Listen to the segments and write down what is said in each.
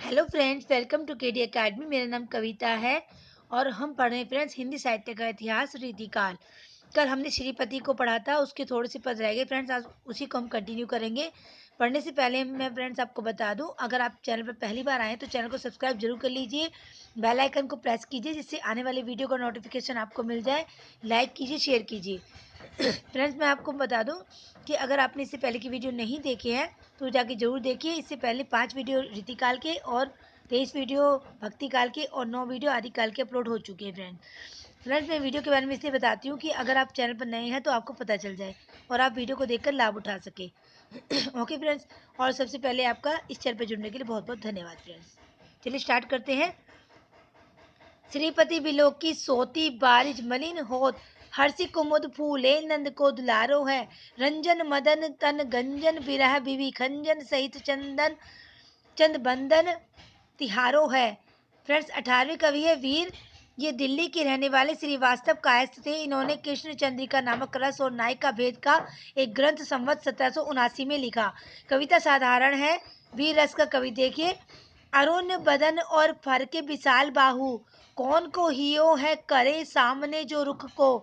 Hello friends, welcome to KD academy. मेरा नाम कविता है और हम पढ़ रहे हैं फ्रेंड्स हिंदी साहित्य का इतिहास रीतिकाल। कल हमने श्रीपति को पढ़ा था, उसके थोड़े से पद रह गए फ्रेंड्स, आज उसी को हम कंटिन्यू करेंगे। पढ़ने से पहले मैं फ्रेंड्स आपको बता दूं, अगर आप चैनल पर पहली बार आए तो चैनल को सब्सक्राइब जरूर कर लीजिए, बेल आइकन को प्रेस कीजिए जिससे आने वाले वीडियो का नोटिफिकेशन आपको मिल जाए। लाइक कीजिए, शेयर कीजिए। फ्रेंड्स मैं आपको बता दूं कि अगर आपने इससे पहले की वीडियो नहीं देखे हैं तो जाके जरूर देखिए। इससे पहले 5 वीडियो रीतिकाल के और 23 वीडियो भक्ति काल के और 9 वीडियो आदिकाल के अपलोड हो चुके हैं फ्रेंड्स मैं वीडियो के बारे में इसलिए बताती हूँ कि अगर आप चैनल पर नए हैं तो आपको पता चल जाए और आप वीडियो को देखकर लाभ उठा सके। ओके फ्रेंड्स, और सबसे पहले आपका इस चैनल पर जुड़ने के लिए बहुत बहुत धन्यवाद फ्रेंड्स। चलिए स्टार्ट करते हैं। श्रीपति बिलोक की सोती बारिज मलिन होत, हर्षि कुमुद फूले नंद को दुलारो है। रंजन मदन तन गंजन बिरह बिवि खंजन सहित चंदन चंद बंदन तिहारो है। फ्रेंड्स 18वें कवि है वीर। ये दिल्ली के रहने वाले श्रीवास्तव कायस्थ थे। इन्होंने कृष्ण चंद्रिका नामक रस और नायक का भेद का एक ग्रंथ संवत 1779 में लिखा। कविता साधारण है। वीर रस का कवि देखिए। अरुण बदन और फर के विशाल बाहु, कौन को हियो है करे सामने जो रुख को।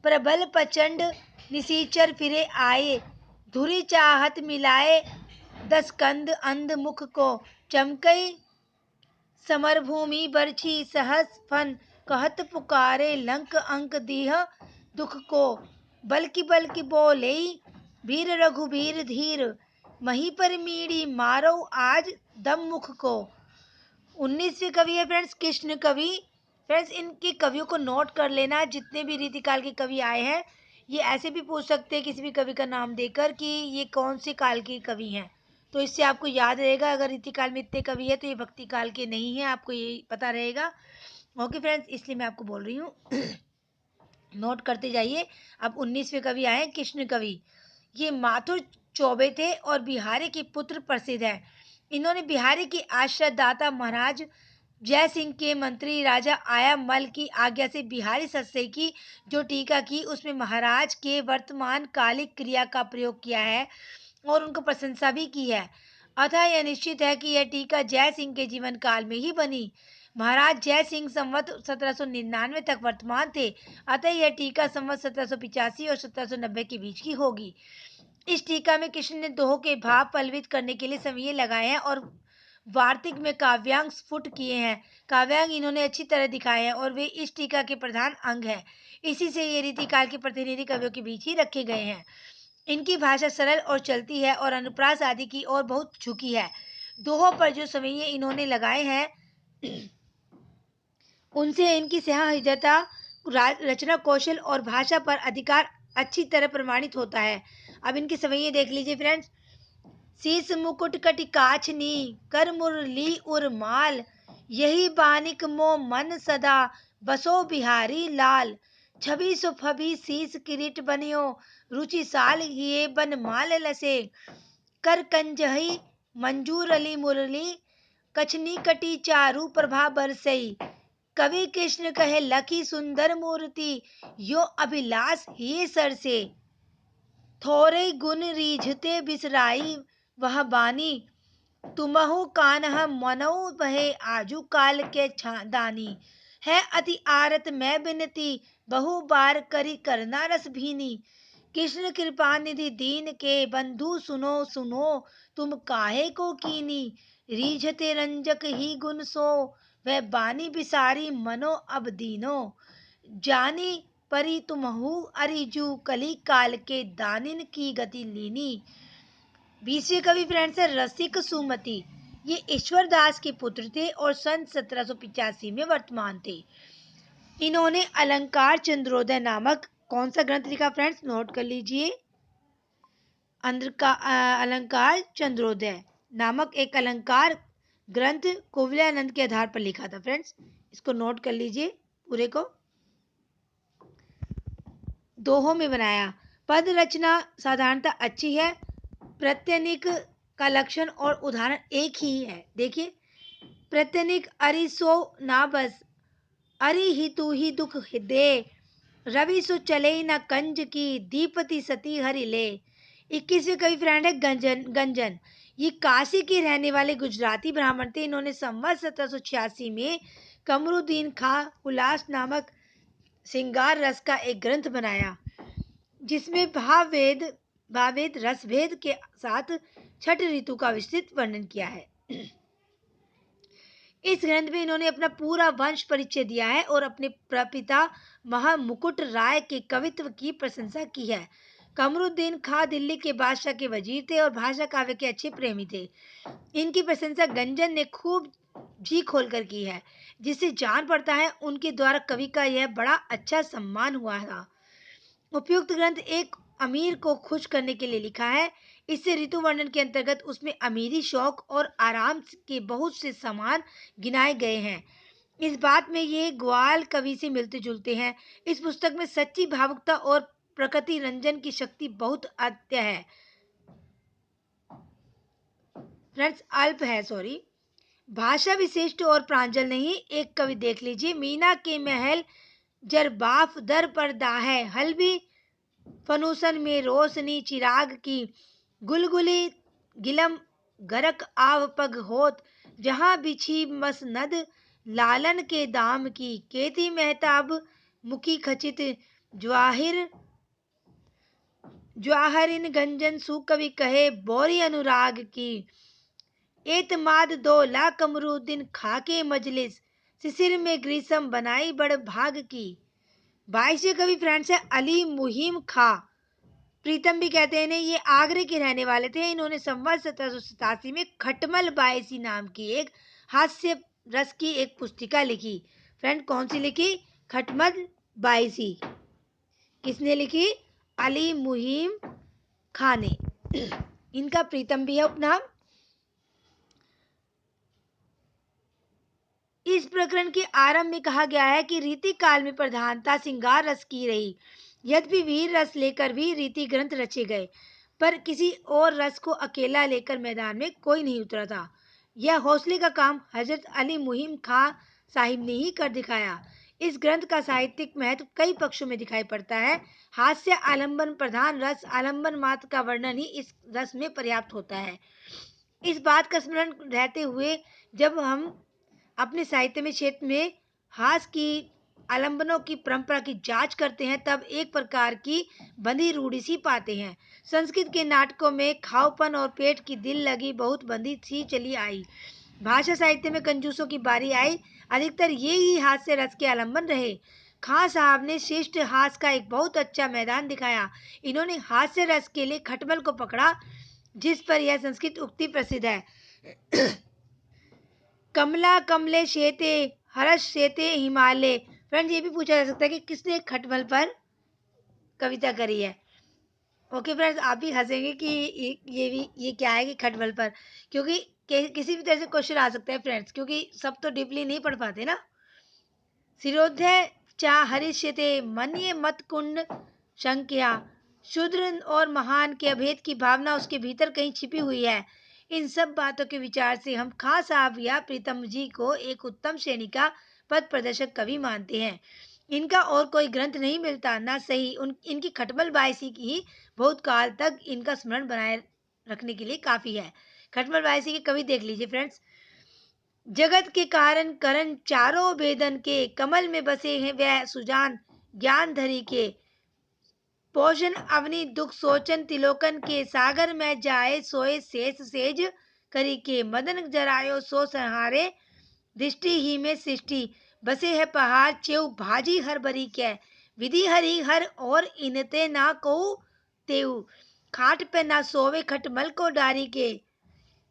प्रबल प्रचंड निशीचर फिरे आए, धुरी चाहत मिलाए 10 कंद अंध मुख को। चमकई समरभूमि बरछी सहस फन, कहत पुकारे लंक अंक दीह दुख को। बल्कि बोले वीर रघुबीर धीर, मही पर मीड़ी मारो आज दम मुख को। 19वें कवि है फ्रेंड्स कृष्ण कवि। फ्रेंड्स इनके कवियों को नोट कर लेना। जितने भी रीतिकाल के कवि आए हैं ये ऐसे भी पूछ सकते हैं किसी भी कवि का नाम देकर कि ये कौन से काल के कवि हैं, तो इससे आपको याद रहेगा। अगर रीतिकाल में इतने कवि है तो ये भक्ति काल के नहीं है, आपको ये पता रहेगा। ओके फ्रेंड्स, इसलिए मैं आपको बोल रही हूँ। नोट करते जाइए। अब 19वें कवि आए कृष्ण कवि। ये माथुर चौबे थे और बिहारी के पुत्र प्रसिद्ध हैं। इन्होंने बिहारी के आश्रय दाता महाराज जय सिंह के मंत्री राजा आया मल की आज्ञा से बिहारी सस्ते की जो टीका की उसमें महाराज के वर्तमान कालिक क्रिया का प्रयोग किया है और उनको प्रशंसा भी की है। अतः यह निश्चित है कि यह टीका जय सिंह के जीवन काल में ही बनी। महाराज जय सिंह संवत 1799 तक वर्तमान थे, अतः यह टीका संवत 1785 और 1790 के बीच की होगी। इस टीका में कृष्ण ने दोहों के भाव पल्लवित करने के लिए सविये लगाए हैं और वार्तिक में काव्यांग स्फुट किए हैं। काव्यांग इन्होंने अच्छी तरह दिखाए हैं और वे इस टीका के प्रधान अंग हैं। इसी से ये रीतिकाल के प्रतिनिधि कवियों के बीच ही रखे गए हैं। इनकी भाषा सरल और चलती है और अनुप्रास आदि की ओर बहुत झुकी है। दोहों पर जो सवैये इन्होंने लगाए हैं उनसे इनकी सहृदयता, रचना कौशल और भाषा पर अधिकार अच्छी तरह प्रमाणित होता है। अब इनके सवैये देख लीजिए फ्रेंड्स। शीस मुकुट कटि काछनी, कर मुरली उर माल, यही बानिक मो मन सदा, बसो बिहारी लाल। छवि सुफबि शीस किरीट बनियो, रुचि साल हिये बन माल लसे। कर कंजहि मंजूर अली मुरली, कछनी कटी चारु प्रभा बरसई। कवि कृष्ण कहे लखी सुंदर मूर्ति, यो अभिलाष हिये सर से। थोरे गुण रीझते बिसराई वह बानी, तुमहु कान्ह मनो बहे आजू काल के दानी। है अति आरत मैं बिनती, बहु बार करी करना रस भीनी। कृष्ण कृपा निधि दीन के बंधु सुनो सुनो, तुम काहे को कीनी। रीझते रंजक ही गुण सो, वह बानी बिसारी मनो अब दीनो। जानी परी तुमहु अरिजू, कली काल के दानिन की गति लीनी। 20वें कवि फ्रेंड्स है रसिक सुमति। ये ईश्वरदास के पुत्र थे और सन 1785 में वर्तमान थे। इन्होंने अलंकार चंद्रोदय नामक कौन सा ग्रंथ लिखा फ्रेंड्स, नोट कर लीजिए। अलंकार चंद्रोदय नामक एक अलंकार ग्रंथ कोविलानंद के आधार पर लिखा था फ्रेंड्स, इसको नोट कर लीजिए पूरे को। दोहों में बनाया। पद रचना साधारणता अच्छी है। प्रत्यनिक का लक्षण और उदाहरण एक ही है। देखिए प्रत्यनिक अरि सो ना बस, अरि ही तू ही दुख दे। रवि सो चले न कंज की, दीपति सती हरि ले। 21वें कवि फ्रेंड है गंजन। ये काशी के रहने वाले गुजराती ब्राह्मण थे। इन्होंने संवत 1786 में कमरुद्दीन खां उल्लास नामक श्रृंगार रस का एक ग्रंथ बनाया, जिसमें भाववेद रसभेद के साथ छठ ऋतु का विस्तृत वर्णन किया है। इस ग्रंथ में इन्होंने अपना पूरा वंश परिचय दिया है और अपने प्रपिता महामुकुट राय के कवित्व की प्रशंसा की है। कमरुद्दीन खां दिल्ली के बादशाह के वजीर थे और भाषा काव्य के अच्छे प्रेमी थे। इनकी प्रशंसा गंजन ने खूब जी खोलकर की है, जिससे जान पड़ता है उनके द्वारा कवि का यह बड़ा अच्छा सम्मान हुआ था। उपयुक्त ग्रंथ एक अमीर को खुश करने के लिए लिखा है। इससे ऋतु वर्णन के अंतर्गत उसमें अमीरी, शौक और आराम के बहुत से सामान गिनाए गए हैं। इस बात में ये ग्वाल कवि से मिलते जुलते हैं। इस पुस्तक में सच्ची भावुकता और प्रकृति रंजन की शक्ति बहुत अत्य है। फ्रेंड्स अल्प है, सॉरी, भाषा विशिष्ट और प्रांजल नहीं। एक कवि देख लीजिए, मीना के महल जरबाफ दर पर्दा है, हल्बी फनूसन में रोशनी चिराग की, गुलगुली गिलम गरक आव पग होत, जहां बिछी मसनद लालन के दाम की, केती मेहताब मुखी खचित ज्वाहरिन गंजन सुकवि कहे बोरी अनुराग की, एतमाद दो ला कमरुद्दीन खाके मजलिस, सिसिर में ग्रीसम बनाई बड़ भाग की। 22वें कवि फ्रेंड्स है अली मुहिम खां, प्रीतम भी कहते हैं इन्हें। ये आगरे के रहने वाले थे। इन्होंने संवत 1787 में खटमल बायसी नाम की एक हास्य रस की एक पुस्तिका लिखी। फ्रेंड कौन सी लिखी? खटमल बायसी। किसने लिखी? अली मुहिम खां ने। इनका प्रीतम भी है उपनाम। इस प्रकरण के आरंभ में कहा गया है कि रीति काल में प्रधानता श्रृंगार रस की रही। यद्यपि वीर रस लेकर भी रीति ग्रंथ रचे गए, पर किसी और रस को अकेला लेकर मैदान में कोई नहीं उतरा था। यह हौसले का काम हजरत अली मुहिम खां साहिब ने ही कर दिखाया। इस ग्रंथ का साहित्यिक महत्व कई पक्षों में दिखाई पड़ता है। हास्य आलंबन प्रधान रस, आलंबन मात्र का वर्णन ही इस रस में पर्याप्त होता है। इस बात का स्मरण रहते हुए जब हम अपने साहित्य में क्षेत्र में हास्य की आलंबनों की परंपरा की जांच करते हैं, तब एक प्रकार की बंधी रूढ़ी सी पाते हैं। संस्कृत के नाटकों में खाओपन और पेट की दिल लगी बहुत बंधी सी चली आई। भाषा साहित्य में कंजूसों की बारी आई। अधिकतर ये ही हास्य रस के आलंबन रहे। खां साहब ने श्रेष्ठ हास्य का एक बहुत अच्छा मैदान दिखाया। इन्होंने हास्य रस के लिए खटमल को पकड़ा, जिस पर यह संस्कृत उक्ति प्रसिद्ध है, कमला कमले शेते हर्ष शेते हिमालय। फ्रेंड्स ये भी पूछा जा सकता है कि किसने खटमल पर कविता करी है। ओके फ्रेंड्स, आप भी हंसेंगे कि ये क्या है कि खटमल पर, क्योंकि किसी भी तरह से क्वेश्चन आ सकता है फ्रेंड्स, क्योंकि सब तो डीपली नहीं पढ़ पाते ना। सिरोध्य चा हरिष्यते मन्ये मत कुंड शंक्या, शूद्र और महान के अभेद की भावना उसके भीतर कहीं छिपी हुई है। इन सब बातों के विचार से हम खां साहब या प्रीतम जी को एक उत्तम श्रेणी का पथ प्रदर्शक कवि मानते हैं। इनका और कोई ग्रंथ नहीं मिलता, ना सही इनकी खटमल बायसी की ही बहुत काल तक इनका स्मरण बनाए रखने के लिए काफी है। खटमल बायसी के कवि देख लीजिए फ्रेंड्स, जगत के कारण करण चारों वेदन के, कमल में बसे हैं वह सुजान ज्ञान धरी के, पोषण अवनि दुख सोचन तिलोकन के, सागर में जाए सोए शेष सेज करी के, मदन जरायो सो संहारे दृष्टि ही में सृष्टि, बसे है पहाड़ चेऊ भाजी हर बरी के, विधि हरि हर और इनते ना को तेऊ, खाट पे ना सोवे खटमल को डारी के,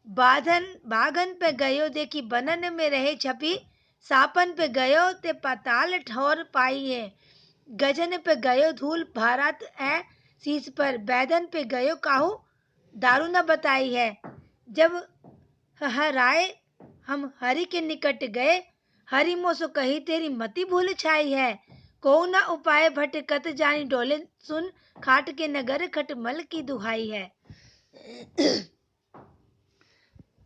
बाघन पे गयो देखी बनन में रहे छपी, सापन पे गयो ते पाताल ठौर पाई है, गजन पे गयो धूल भारत है शीस पर, बैदन पे गयो काहू दारू न बताई है, जब हराए हम हरि के निकट गए, हरि मोसो कही तेरी मति भूल छाई है, को न उपाय भटकत जानी डोले सुन, खाट के नगर खटमल की दुहाई है।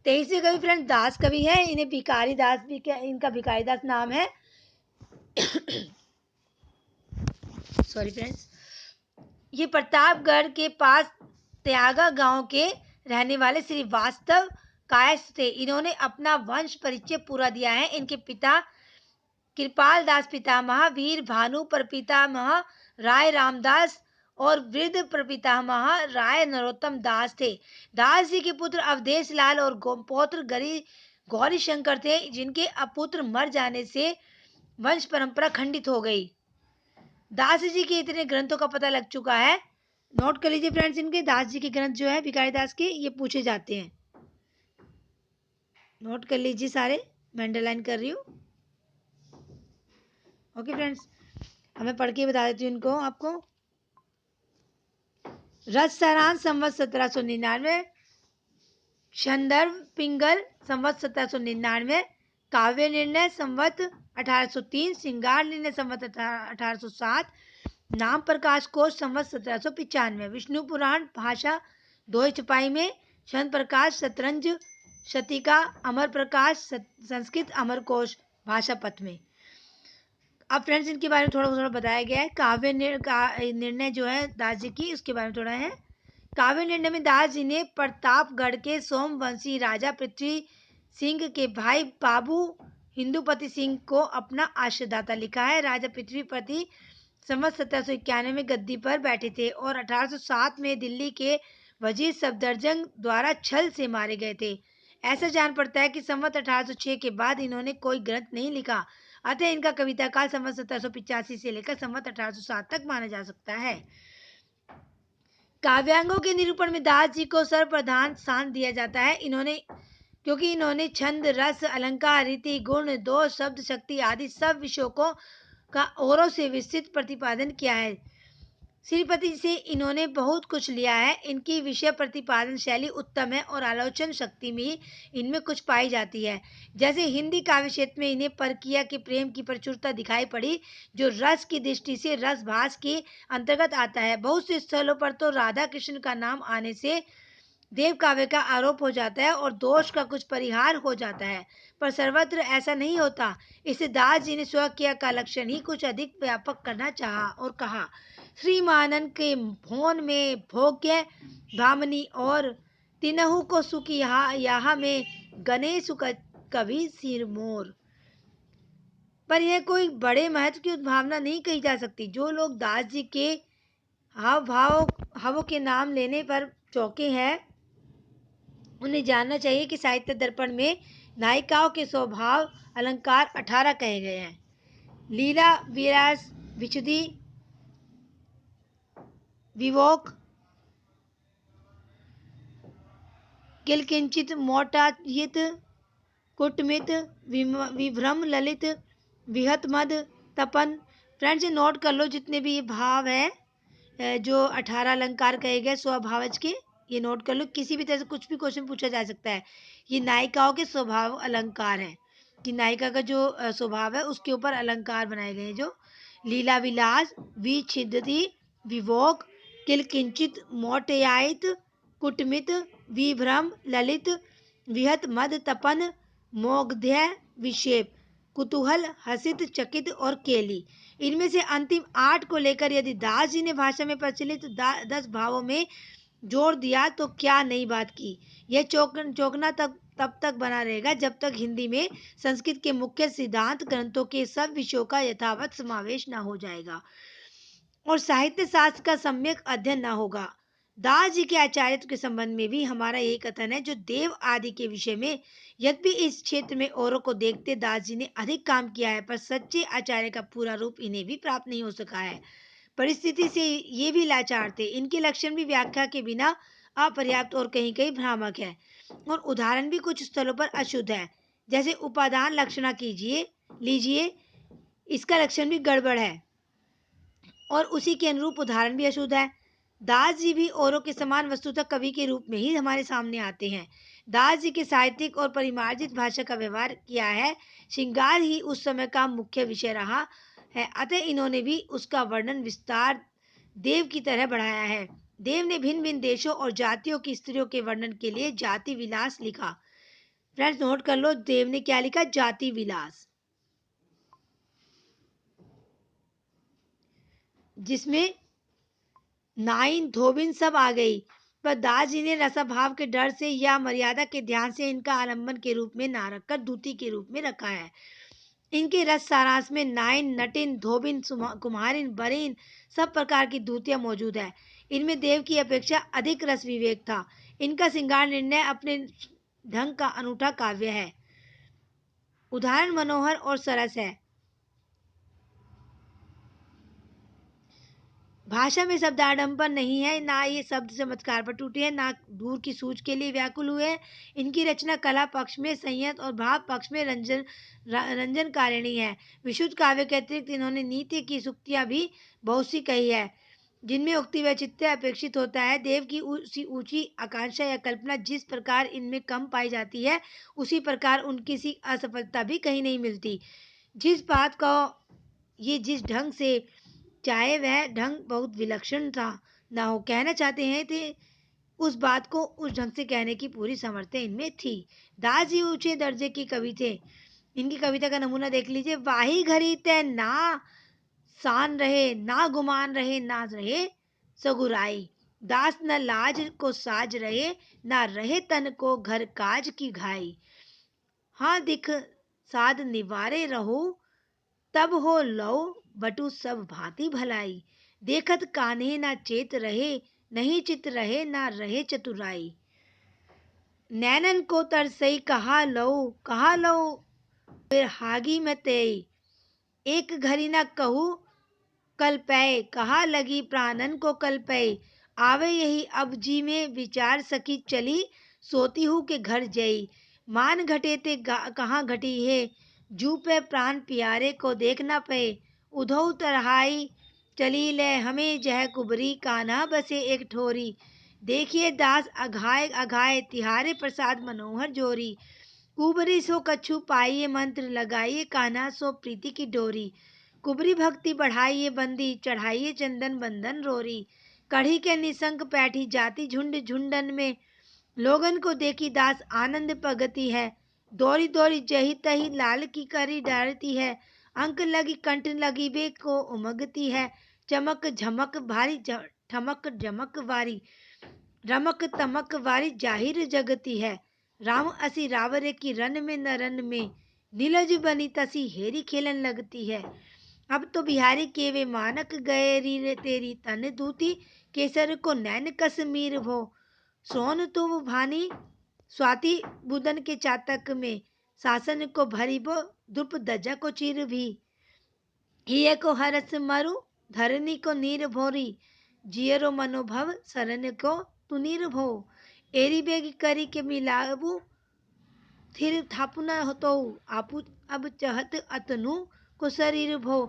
23वें कवि फ्रेंड दास कवि है। इन्हें भिखारी दास भी क्या, इनका भिखारी दास नाम है। सॉरी फ्रेंड्स, ये प्रतापगढ़ के पास त्यागा गांव के रहने वाले श्री वास्तव कायस्थ थे। इन्होंने अपना वंश परिचय पूरा दिया है। इनके पिता कृपाल दास पितामह, वीर भानु प्रपितामह राय रामदास और वृद्ध प्रपितामह राय नरोत्तम दास थे। दास जी के पुत्र अवधेश लाल और पौत्र गौरी शंकर थे, जिनके अपुत्र मर जाने से वंश परंपरा खंडित हो गई। दास जी के इतने ग्रंथों का पता लग चुका है। नोट कर लीजिए फ्रेंड्स, इनके दास जी के ग्रंथ जो है भिखारी दास के, ये पूछे जाते हैं। नोट कर लीजिए सारे, मैं अंडरलाइन कर रही हूँ। ओके फ्रेंड्स, अब मैं पढ़ के बता देती हूँ इनको आपको। रस सारांश संवत 1799, संदर्भ पिंगल संवत 1799, काव्य निर्णय संवत 1803, श्रृंगार निर्णय संवत 1807, नाम प्रकाश कोश संवत 1795, विष्णु पुराण भाषा 2 छपाई में, छंद प्रकाश शतरंज शतिका अमर प्रकाश संस्कृत अमर कोश भाषा पथ में। अब फ्रेंड्स इनके बारे में थोड़ा थोड़ा बताया गया है। काव्य निर्णय जो है दास जी की, उसके बारे में थोड़ा है। काव्य निर्णय में दास जी ने प्रतापगढ़ के सोमवंशी राजा पृथ्वी सिंह के भाई बाबू हिंदुपति सिंह को अपना आश्रयदाता लिखा है। राजा पृथ्वीपति संवत 1791 में गद्दी पर बैठे थे और 1807 में दिल्ली के वजीर सफदरजंग द्वारा छल से मारे गए थे। ऐसा जान पड़ता है कि संवत 1806 के बाद इन्होंने कोई ग्रंथ नहीं लिखा, अतः इनका कविता काल संवत 1785 से लेकर संवत 1807 तक माना जा सकता है। काव्यांगों के निरूपण में दास जी को सर्वप्रधान स्थान दिया जाता है। क्योंकि इन्होंने छंद, रस, अलंकार, रीति, गुण, दोष, शब्द शक्ति आदि सब विषयों का औरों से विस्तृत प्रतिपादन किया है। श्रीपति से इन्होंने बहुत कुछ लिया है। इनकी विषय प्रतिपादन शैली उत्तम है और आलोचन शक्ति भी इनमें कुछ पाई जाती है। जैसे हिंदी काव्य क्षेत्र में इन्हें परकिया के प्रेम की प्रचुरता दिखाई पड़ी, जो रस की दृष्टि से रसभास के अंतर्गत आता है। बहुत से स्थलों पर तो राधा कृष्ण का नाम आने से देव काव्य का आरोप हो जाता है और दोष का कुछ परिहार हो जाता है, पर सर्वत्र ऐसा नहीं होता। इसे दास जी ने स्वकीय का लक्षण ही कुछ अधिक व्यापक करना चाहा और कहा, श्रीमानन के भोन में भोग्य भामनी और तिनहु को सुख यहाँ में गणेश कवि सिरमोर। पर यह कोई बड़े महत्व की उद्भावना नहीं कही जा सकती। जो लोग दास जी के हाव के नाम लेने पर चौंके हैं, उन्हें जानना चाहिए कि साहित्य दर्पण में नायिकाओं के स्वभाव अलंकार 18 कहे गए हैं। लीला, विलास, विशुद्धि, विवोक, किलकिंचित, मोटायित, कुटमित, विभ्रम, ललित, विहत, मद, तपन। फ्रेंड्स नोट कर लो जितने भी ये भाव है, जो 18 अलंकार कहे गए स्वभावज के, ये नोट कर लो। किसी भी तरह से कुछ भी क्वेश्चन पूछा जा सकता है। ये नायिकाओं के स्वभाव अलंकार हैं कि नायिका का जो स्वभाव है उसके ऊपर अलंकार बनाए गए हैं। जो लीला विलास, विच्छिदति, विभोग, किलकिंचित, मोटयायित, कुटमित, विभ्रम, ललित, विहत, मद, तपन, मोग्ध्य, विक्षेप, कुतूहल, हसित, चकित और केली। इनमें से अंतिम 8 को लेकर यदि दास जी ने भाषा में प्रचलित 10 भावों में जोड़ दिया तो क्या नई बात की। यह चौंकना तब तक बना रहेगा जब तक हिंदी में संस्कृत के मुख्य सिद्धांत ग्रंथों के सब विषयों का यथावत समावेश न हो जाएगा और साहित्य शास्त्र का सम्यक अध्ययन न होगा। दास जी के आचार्यत्व के संबंध में भी हमारा यही कथन है, जो देव आदि के विषय में यद्यपि इस क्षेत्र में औरों को देखते दास जी ने अधिक काम किया है, पर सच्चे आचार्य का पूरा रूप इन्हें भी प्राप्त नहीं हो सका है। परिस्थिति से ये भी लाचार थे। इनके लक्षण भी व्याख्या के बिना अपर्याप्त और कहीं कहीं भ्रामक है और उदाहरण भी कुछ स्थलों पर अशुद्ध है। जैसे उपादान लक्षणा लीजिए, इसका लक्षण भी गड़बड़ है और उसी के अनुरूप उदाहरण भी अशुद्ध है। दास जी भी औरों के समान वस्तुतः कवि के रूप में ही हमारे सामने आते हैं। दास जी के साहित्यिक और परिमार्जित भाषा का व्यवहार किया है। श्रृंगार ही उस समय का मुख्य विषय रहा है, अतः इन्होंने भी उसका वर्णन विस्तार देव की तरह बढ़ाया है। देव ने भिन्न भिन्न देशों और जातियों की स्त्रियों के वर्णन के लिए जाति विलास लिखा। फ्रेंड्स नोट कर लो, देव ने क्या लिखा? जाति विलास, जिसमें नाइन धोबिन सब आ गई। पर दास जी ने रसाभाव के डर से या मर्यादा के ध्यान से इनका आलम्बन के रूप में ना रखकर दूती के रूप में रखा है। इनके रस सारांश में नाइन, नटिन, धोबिन, कुम्हारिन, बरीन सब प्रकार की दूतियां मौजूद है। इनमें देव की अपेक्षा अधिक रस विवेक था। इनका श्रृंगार निर्णय अपने ढंग का अनूठा काव्य है। उदाहरण मनोहर और सरस है। भाषा में शब्दाडंबर नहीं है, ना ये शब्द चमत्कार पर टूटे हैं, ना दूर की सूझ के लिए व्याकुल हुए हैं। इनकी रचना कला पक्ष में संयत और भाव पक्ष में रंजनकारिणी है। विशुद्ध काव्य के अतिरिक्त इन्होंने नीति की सूक्तियां भी बहुत सी कही है, जिनमें उक्ति वैचित्र्य अपेक्षित होता है। देव की ऊंची आकांक्षा या कल्पना जिस प्रकार इनमें कम पाई जाती है, उसी प्रकार उनकी सी असफलता भी कहीं नहीं मिलती। जिस बात को ये जिस ढंग से चाहे वह ढंग बहुत विलक्षण था ना हो, कहना चाहते हैं थे उस बात को उस ढंग से कहने की पूरी सामर्थ्य इनमें थी। दास जी ऊंचे दर्जे की कवि थे। इनकी कविता का नमूना देख लीजिए। वाही घड़ी तय ना सान रहे, ना गुमान रहे, ना रहे सगुराई। दास न लाज को साज रहे, ना रहे तन को घर काज की घाई। हाँ दिख साध निवारे रहो, तब हो लो बटु सब भांति भलाई। देखत कान्हे ना चेत रहे, नहीं चित रहे ना रहे चतुराई। नैनन को तरसई कहा लो फिर हागी में तेई। एक घड़ी ना कहूँ कल पै, कहा लगी प्राणन को कल पै। आवे यही अब जी में विचार सकी चली, सोती हूँ के घर जई। मान घटे ते कहाँ घटी है, जू पे प्राण प्यारे को देखना पे। उधौ तरहाई चली ले हमें जह कुबरी, कान्हा बसे एक ठोरी। देखिए दास अघाय अघाय, तिहारे प्रसाद मनोहर जोरी। कुबरी सो कछु पाइये, मंत्र लगाइए, कान्हा सो प्रीति की डोरी। कुबरी भक्ति बढ़ाइए बंदी, चढ़ाइए चंदन बंदन रोरी। कढ़ी के निसंक बैठी जाती झुंड झुंडन में, लोगन को देखी दास आनंद पगती है। दौरी दौरी जही तही लाल की करी डालती है। अंक लगी कंठ लगी बे को उमगती है। चमक झमक भारी ठमक झमक वारी, रमक तमक वारी जाहिर जगती है। राम असी रावरे की रन में न रन में, नीलज बनी तसी हेरी खेलन लगती है। अब तो बिहारी के वे मानक गए री तेरी तन दूती, केसर को नैन कश्मीर भो। सोन तुम भानी स्वाति बुदन के चातक में, शासन को भरी बो द्रुप दजा को चीर भी। हिय को हरस मरु धरनी को नीर भोरी, जियरो मनोभव सरन को तुनीर भो। एरी बेगी करी के मिलाबू थिर थापुना तो, आपू अब चहत अतनु को शरीर भो।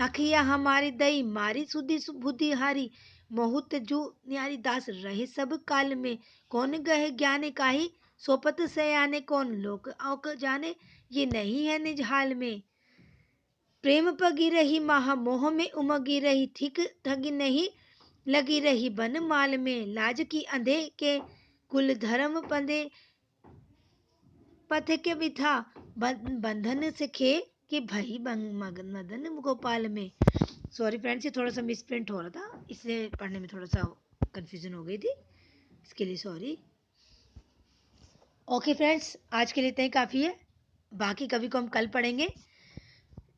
अखिया हमारी दई मारी सुधी बुद्धि हारी, मोहुत जू न्यारी दास रहे सब काल में। कौन गहे ज्ञान काही, सोपत से आने कौन लोक औक जाने। ये नहीं है निज हाल में, प्रेम पगी रही महा मोह में उमगी रही। ठीक ठगी नहीं लगी रही बन माल में, लाज की अंधे के कुल धर्म पंदे। पथ के बिथा बंधन से खे कि भई मदन गोपाल में। सॉरी फ्रेंड्स, ये थोड़ा सा मिसप्रिंट हो रहा था, इसलिए पढ़ने में थोड़ा सा कंफ्यूजन हो गई थी, इसके लिए सॉरी। ओके फ्रेंड्स, आज के लिए इतना ही काफ़ी है। बाकी कवि को हम कल पढ़ेंगे।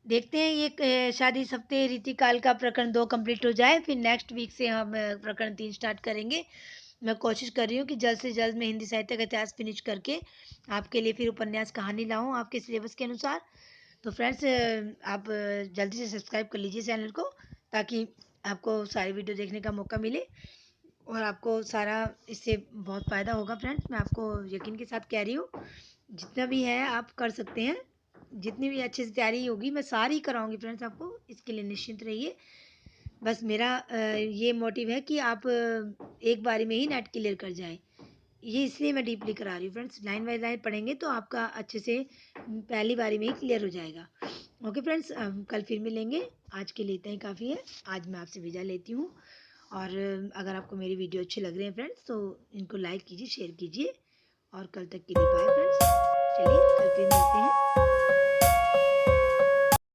देखते हैं ये शायद इस हफ्ते रीतिकाल का प्रकरण 2 कंप्लीट हो जाए, फिर नेक्स्ट वीक से हम प्रकरण 3 स्टार्ट करेंगे। मैं कोशिश कर रही हूँ कि जल्द से जल्द मैं हिंदी साहित्य का इतिहास फिनिश करके आपके लिए फिर उपन्यास कहानी लाऊं आपके सिलेबस के अनुसार। तो फ्रेंड्स, आप जल्दी से सब्सक्राइब कर लीजिए चैनल को, ताकि आपको सारी वीडियो देखने का मौका मिले और आपको सारा इससे बहुत फ़ायदा होगा। फ्रेंड्स, मैं आपको यकीन के साथ कह रही हूँ, जितना भी है आप कर सकते हैं। जितनी भी अच्छे से तैयारी होगी मैं सारी कराऊंगी फ्रेंड्स आपको, इसके लिए निश्चिंत रहिए। बस मेरा ये मोटिव है कि आप एक बारी में ही नेट क्लियर कर जाएं, ये इसलिए मैं डीपली करा रही हूँ फ्रेंड्स। लाइन बाय लाइन पढ़ेंगे तो आपका अच्छे से पहली बारी में ही क्लियर हो जाएगा। ओके फ्रेंड्स, कल फिर मिलेंगे। आज के लिए इतना ही काफ़ी है। आज मैं आपसे विदा लेती हूँ, और अगर आपको मेरी वीडियो अच्छे लग रहे हैं फ्रेंड्स, तो इनको लाइक कीजिए, शेयर कीजिए, और कल तक के लिए बाय फ्रेंड्स। चलिए कल फिर मिलते हैं।